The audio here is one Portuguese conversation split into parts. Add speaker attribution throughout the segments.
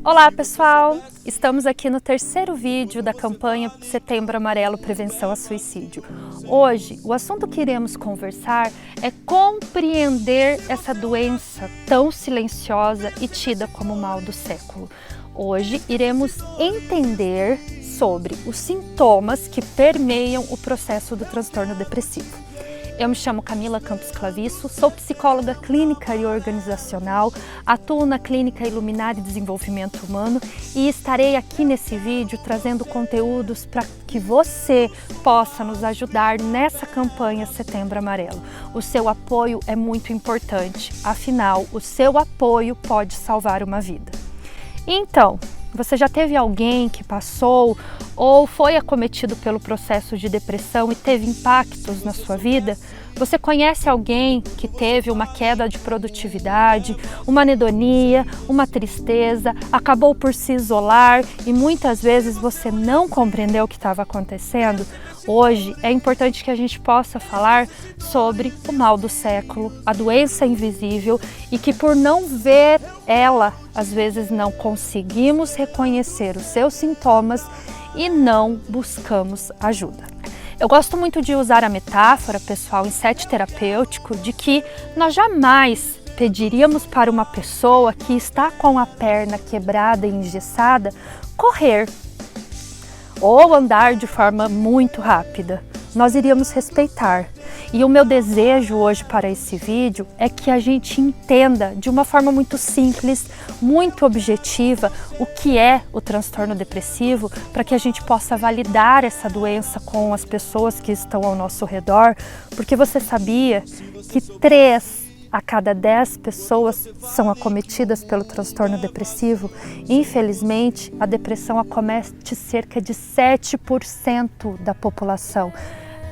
Speaker 1: Olá pessoal, estamos aqui no terceiro vídeo da campanha Setembro Amarelo Prevenção a Suicídio. Hoje, o assunto que iremos conversar é compreender essa doença tão silenciosa e tida como o mal do século. Hoje iremos entender sobre os sintomas que permeiam o processo do transtorno depressivo. Eu me chamo Camila Campos Claviço, sou psicóloga clínica e organizacional, atuo na Clínica Iluminar e Desenvolvimento Humano e estarei aqui nesse vídeo trazendo conteúdos para que você possa nos ajudar nessa campanha Setembro Amarelo. O seu apoio é muito importante, afinal, o seu apoio pode salvar uma vida. Então, você já teve alguém que passou ou foi acometido pelo processo de depressão e teve impactos na sua vida? Você conhece alguém que teve uma queda de produtividade, uma anedonia, uma tristeza, acabou por se isolar e muitas vezes você não compreendeu o que estava acontecendo? Hoje é importante que a gente possa falar sobre o mal do século, a doença invisível e que por não ver ela, às vezes não conseguimos reconhecer os seus sintomas e não buscamos ajuda. Eu gosto muito de usar a metáfora, pessoal, em set terapêutico, de que nós jamais pediríamos para uma pessoa que está com a perna quebrada e engessada correr ou andar de forma muito rápida. Nós iríamos respeitar. E o meu desejo hoje para esse vídeo é que a gente entenda de uma forma muito simples, muito objetiva, o que é o transtorno depressivo, para que a gente possa validar essa doença com as pessoas que estão ao nosso redor, porque você sabia que 3 a cada 10 pessoas são acometidas pelo transtorno depressivo? Infelizmente, a depressão acomete cerca de 7% da população.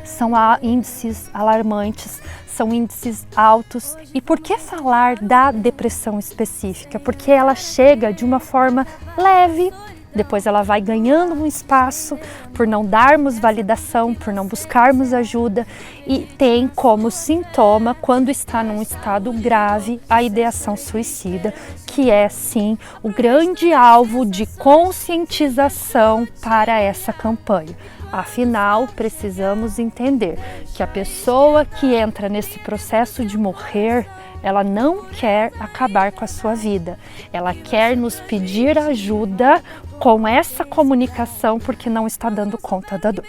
Speaker 1: São índices alarmantes, são índices altos. E por que falar da depressão específica? Porque ela chega de uma forma leve, depois ela vai ganhando um espaço por não darmos validação, por não buscarmos ajuda e tem como sintoma, quando está num estado grave, a ideação suicida, que é sim o grande alvo de conscientização para essa campanha. Afinal, precisamos entender que a pessoa que entra nesse processo de morrer, ela não quer acabar com a sua vida. Ela quer nos pedir ajuda com essa comunicação porque não está dando conta da dor.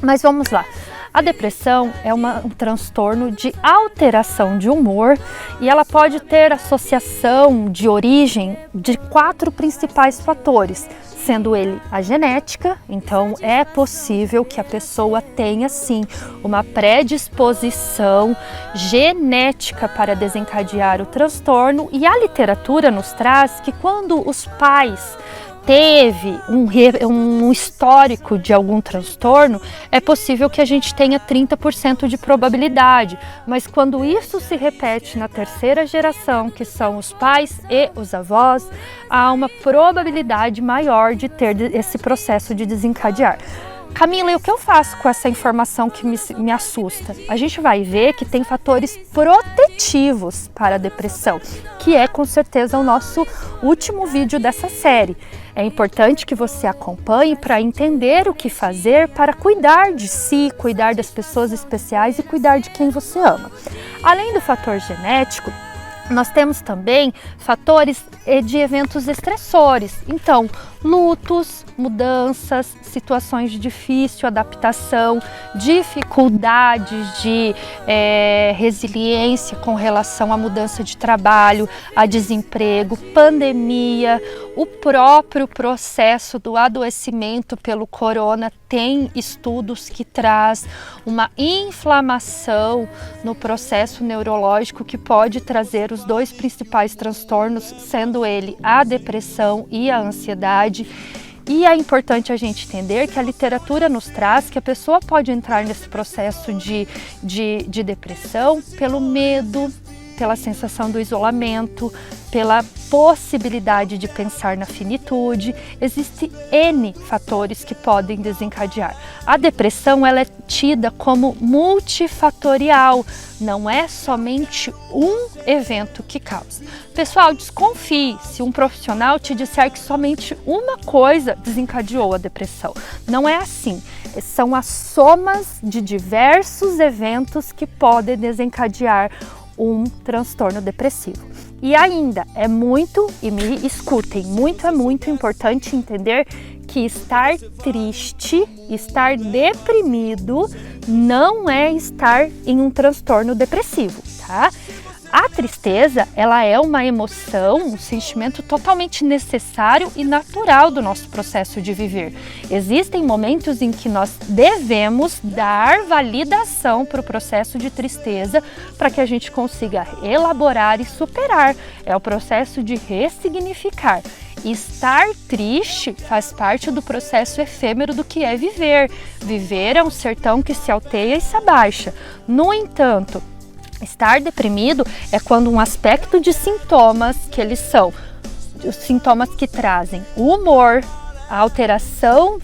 Speaker 1: Mas vamos lá. A depressão é um transtorno de alteração de humor e ela pode ter associação de origem de 4 principais fatores, sendo ele a genética. Então é possível que a pessoa tenha sim uma predisposição genética para desencadear o transtorno, e a literatura nos traz que quando os pais teve um histórico de algum transtorno, é possível que a gente tenha 30% de probabilidade, mas quando isso se repete na 3ª geração, que são os pais e os avós, há uma probabilidade maior de ter esse processo de desencadear. Camila, e o que eu faço com essa informação que me assusta? A gente vai ver que tem fatores protetivos para a depressão, que é com certeza o nosso último vídeo dessa série. É importante que você acompanhe para entender o que fazer para cuidar de si, cuidar das pessoas especiais e cuidar de quem você ama. Além do fator genético, nós temos também fatores de eventos estressores, então lutos, mudanças, situações de difícil adaptação, dificuldades de resiliência com relação à mudança de trabalho, a desemprego, pandemia, o próprio processo do adoecimento pelo corona. Tem estudos que traz uma inflamação no processo neurológico que pode trazer os 2 principais transtornos, sendo ele a depressão e a ansiedade. E é importante a gente entender que a literatura nos traz que a pessoa pode entrar nesse processo de depressão pelo medo, pela sensação do isolamento, pela possibilidade de pensar na finitude. Existem N fatores que podem desencadear. A depressão ela é tida como multifatorial, não é somente um evento que causa. Pessoal, desconfie se um profissional te disser que somente uma coisa desencadeou a depressão. Não é assim. São as somas de diversos eventos que podem desencadear um transtorno depressivo. E ainda, e me escutem, é muito importante entender que estar triste, estar deprimido, não é estar em um transtorno depressivo, tá? A tristeza, ela é uma emoção, um sentimento totalmente necessário e natural do nosso processo de viver. Existem momentos em que nós devemos dar validação para o processo de tristeza para que a gente consiga elaborar e superar. É o processo de ressignificar. Estar triste faz parte do processo efêmero do que é viver. Viver é um sertão que se alteia e se abaixa. No entanto, estar deprimido é quando um aspecto de sintomas, que eles são os sintomas que trazem o humor, a alteração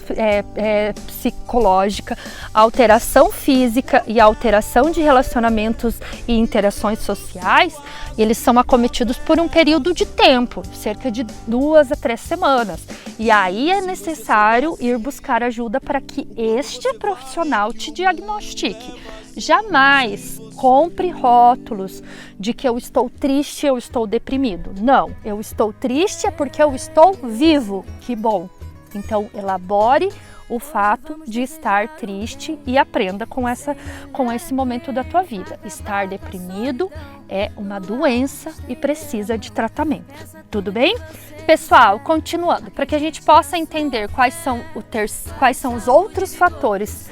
Speaker 1: psicológica, a alteração física e a alteração de relacionamentos e interações sociais, eles são acometidos por um período de tempo, cerca de 2 a 3 semanas. E aí é necessário ir buscar ajuda para que este profissional te diagnostique. Jamais compre rótulos de que eu estou triste, eu estou deprimido. Não, eu estou triste é porque eu estou vivo. Que bom! Então, elabore o fato de estar triste e aprenda com esse momento da tua vida. Estar deprimido é uma doença e precisa de tratamento. Tudo bem? Pessoal, continuando, para que a gente possa entender quais são os outros fatores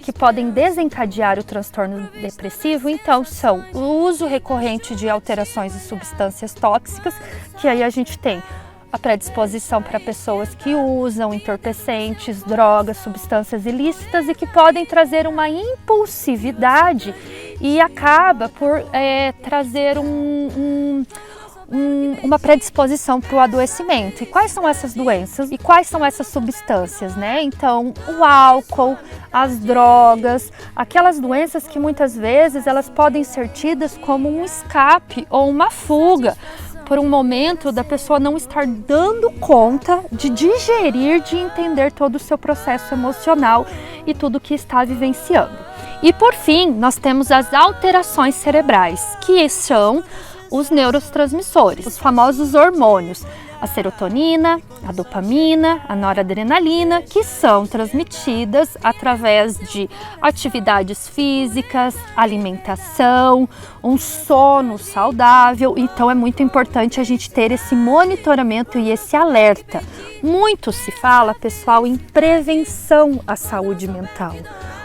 Speaker 1: que podem desencadear o transtorno depressivo, então são o uso recorrente de alterações e substâncias tóxicas, que aí a gente tem a predisposição para pessoas que usam entorpecentes, drogas, substâncias ilícitas e que podem trazer uma impulsividade e acaba por trazer uma predisposição para o adoecimento. E quais são essas doenças? E quais são essas substâncias, né? Então, o álcool, as drogas, aquelas doenças que muitas vezes elas podem ser tidas como um escape ou uma fuga, por um momento da pessoa não estar dando conta de digerir, de entender todo o seu processo emocional e tudo que está vivenciando. E por fim, nós temos as alterações cerebrais, que são os neurotransmissores, os famosos hormônios, a serotonina, a dopamina, a noradrenalina, que são transmitidas através de atividades físicas, alimentação, um sono saudável. Então é muito importante a gente ter esse monitoramento e esse alerta. Muito se fala, pessoal, em prevenção à saúde mental.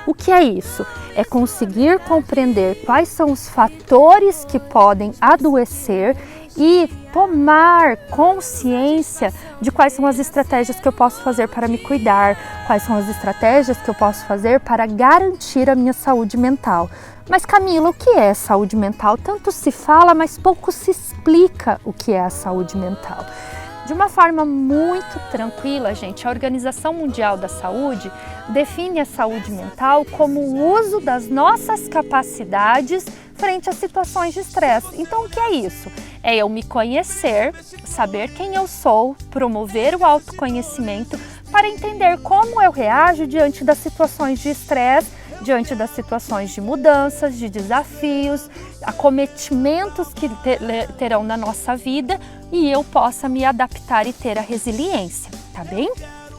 Speaker 1: O que é isso? É conseguir compreender quais são os fatores que podem adoecer e tomar consciência de quais são as estratégias que eu posso fazer para me cuidar, quais são as estratégias que eu posso fazer para garantir a minha saúde mental. Mas Camila, o que é saúde mental? Tanto se fala, mas pouco se explica o que é a saúde mental. De uma forma muito tranquila, gente, a Organização Mundial da Saúde define a saúde mental como o uso das nossas capacidades frente a situações de estresse. Então, o que é isso? É eu me conhecer, saber quem eu sou, promover o autoconhecimento para entender como eu reajo diante das situações de estresse, diante das situações de mudanças, de desafios, acometimentos que terão na nossa vida e eu possa me adaptar e ter a resiliência, tá bem?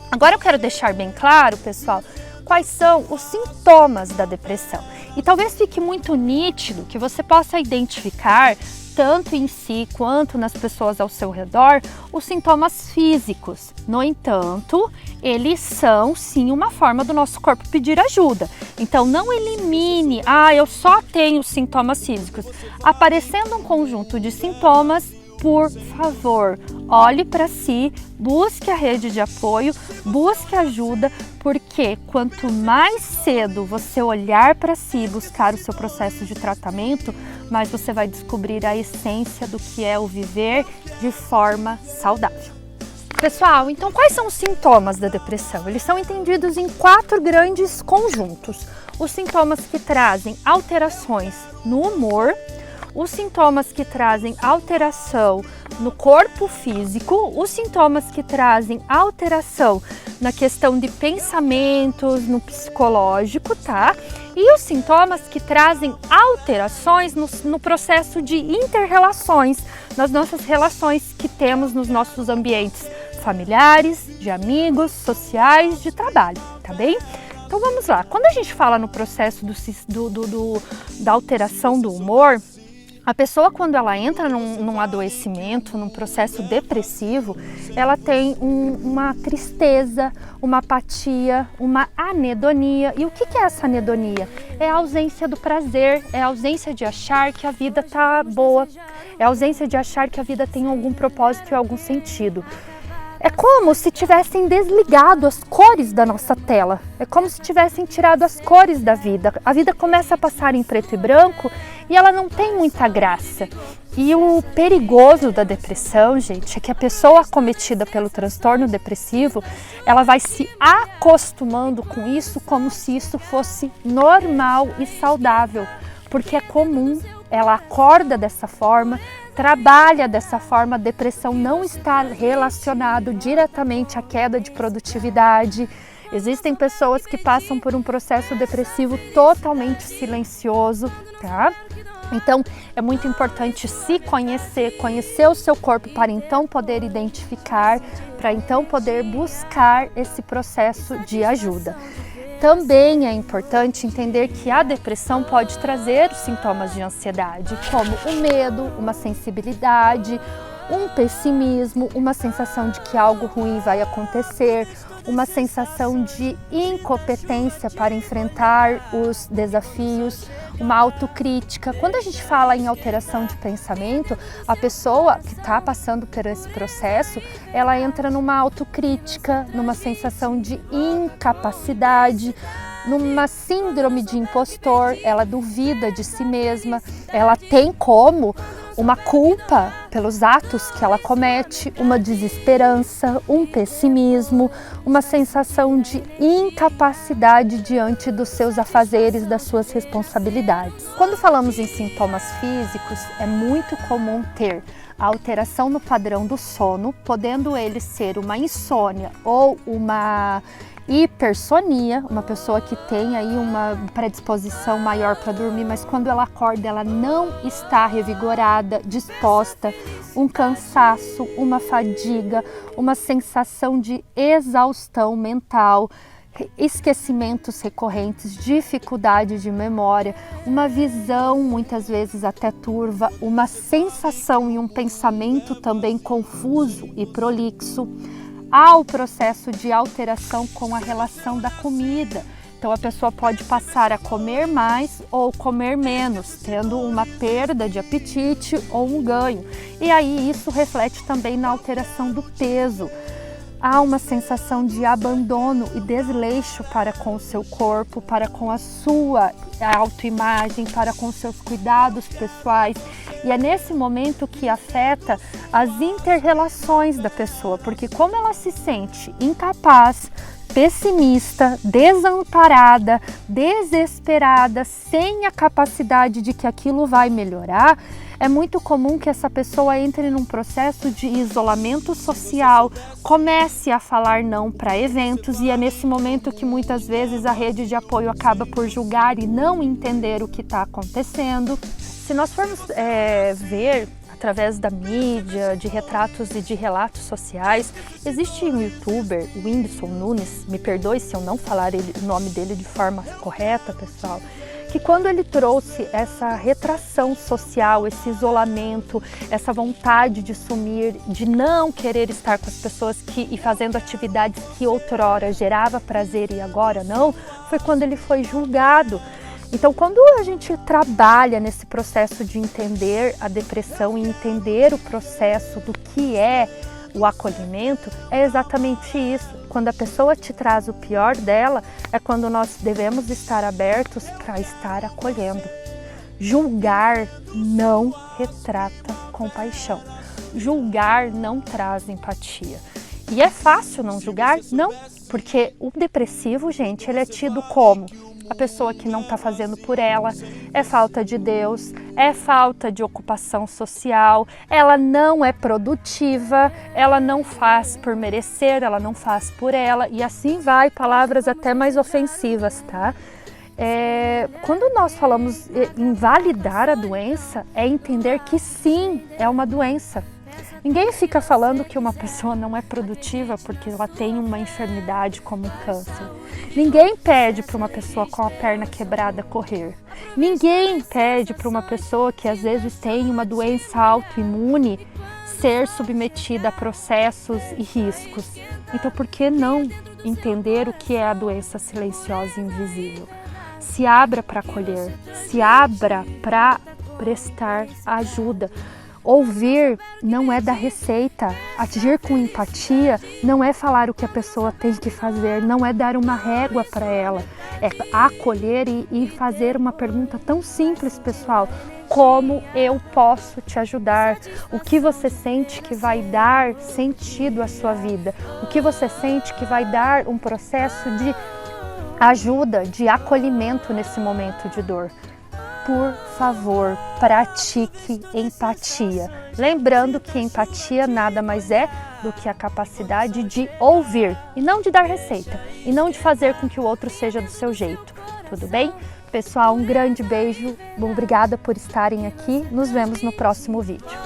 Speaker 1: Agora eu quero deixar bem claro, pessoal, quais são os sintomas da depressão. E talvez fique muito nítido que você possa identificar, tanto em si quanto nas pessoas ao seu redor, os sintomas físicos. No entanto, eles são sim uma forma do nosso corpo pedir ajuda. Então não elimine, eu só tenho sintomas físicos. Aparecendo um conjunto de sintomas, por favor, olhe para si, busque a rede de apoio, busque ajuda, porque quanto mais cedo você olhar para si e buscar o seu processo de tratamento, mais você vai descobrir a essência do que é o viver de forma saudável. Pessoal, então quais são os sintomas da depressão? Eles são entendidos em 4 grandes conjuntos. Os sintomas que trazem alterações no humor, os sintomas que trazem alteração no corpo físico, os sintomas que trazem alteração na questão de pensamentos, no psicológico, tá? E os sintomas que trazem alterações no processo de inter-relações, nas nossas relações que temos nos nossos ambientes familiares, de amigos, sociais, de trabalho, tá bem? Então vamos lá, quando a gente fala no processo da alteração do humor, a pessoa, quando ela entra num adoecimento, num processo depressivo, ela tem uma tristeza, uma apatia, uma anedonia. E o que é essa anedonia? É a ausência do prazer, é a ausência de achar que a vida tá boa, é a ausência de achar que a vida tem algum propósito e algum sentido. É como se tivessem desligado as cores da nossa tela, é como se tivessem tirado as cores da vida. A vida começa a passar em preto e branco e ela não tem muita graça. E o perigoso da depressão, gente, é que a pessoa acometida pelo transtorno depressivo, ela vai se acostumando com isso como se isso fosse normal e saudável, porque é comum, ela acorda dessa forma, trabalha dessa forma. A depressão não está relacionada diretamente à queda de produtividade. Existem pessoas que passam por um processo depressivo totalmente silencioso, tá? Então, é muito importante se conhecer, conhecer o seu corpo para então poder identificar, para então poder buscar esse processo de ajuda. Também é importante entender que a depressão pode trazer os sintomas de ansiedade, como o medo, uma sensibilidade, um pessimismo, uma sensação de que algo ruim vai acontecer, uma sensação de incompetência para enfrentar os desafios, uma autocrítica. Quando a gente fala em alteração de pensamento, a pessoa que está passando por esse processo, ela entra numa autocrítica, numa sensação de incapacidade, numa síndrome de impostor, ela duvida de si mesma, ela tem como uma culpa pelos atos que ela comete, uma desesperança, um pessimismo, uma sensação de incapacidade diante dos seus afazeres, das suas responsabilidades. Quando falamos em sintomas físicos, é muito comum ter a alteração no padrão do sono, podendo ele ser uma insônia ou uma hipersonia, uma pessoa que tem aí uma predisposição maior para dormir, mas quando ela acorda ela não está revigorada, disposta, um cansaço, uma fadiga, uma sensação de exaustão mental, esquecimentos recorrentes, dificuldade de memória, uma visão muitas vezes até turva, uma sensação e um pensamento também confuso e prolixo. Há o processo de alteração com a relação da comida. Então a pessoa pode passar a comer mais ou comer menos, tendo uma perda de apetite ou um ganho. E aí isso reflete também na alteração do peso. Há uma sensação de abandono e desleixo para com o seu corpo, para com a sua autoimagem, para com seus cuidados pessoais. E é nesse momento que afeta as inter-relações da pessoa, porque como ela se sente incapaz, pessimista, desamparada, desesperada, sem a capacidade de que aquilo vai melhorar, é muito comum que essa pessoa entre num processo de isolamento social, comece a falar não para eventos, e é nesse momento que muitas vezes a rede de apoio acaba por julgar e não entender o que está acontecendo. Se nós formos ver através da mídia, de retratos e de relatos sociais, existe um youtuber, o Whindersson Nunes, me perdoe se eu não falar o nome dele de forma correta, pessoal, que quando ele trouxe essa retração social, esse isolamento, essa vontade de sumir, de não querer estar com as pessoas e fazendo atividades que outrora gerava prazer e agora não, foi quando ele foi julgado. Então, quando a gente trabalha nesse processo de entender a depressão e entender o processo do que é o acolhimento, é exatamente isso. Quando a pessoa te traz o pior dela, é quando nós devemos estar abertos para estar acolhendo. Julgar não retrata compaixão. Julgar não traz empatia. E é fácil não julgar? Não, porque o depressivo, gente, ele é tido como a pessoa que não está fazendo por ela, é falta de Deus, é falta de ocupação social, ela não é produtiva, ela não faz por merecer, ela não faz por ela, e assim vai, palavras até mais ofensivas, tá? Quando nós falamos em validar a doença, é entender que sim, é uma doença. Ninguém fica falando que uma pessoa não é produtiva porque ela tem uma enfermidade como câncer. Ninguém pede para uma pessoa com a perna quebrada correr. Ninguém pede para uma pessoa que às vezes tem uma doença autoimune ser submetida a processos e riscos. Então, por que não entender o que é a doença silenciosa e invisível? Se abra para acolher, se abra para prestar ajuda. Ouvir não é dar receita, agir com empatia não é falar o que a pessoa tem que fazer, não é dar uma régua para ela, é acolher e fazer uma pergunta tão simples, pessoal, como eu posso te ajudar? O que você sente que vai dar sentido à sua vida? O que você sente que vai dar um processo de ajuda, de acolhimento nesse momento de dor? Por favor, pratique empatia. Lembrando que empatia nada mais é do que a capacidade de ouvir e não de dar receita e não de fazer com que o outro seja do seu jeito. Tudo bem? Pessoal, um grande beijo. Obrigada por estarem aqui. Nos vemos no próximo vídeo.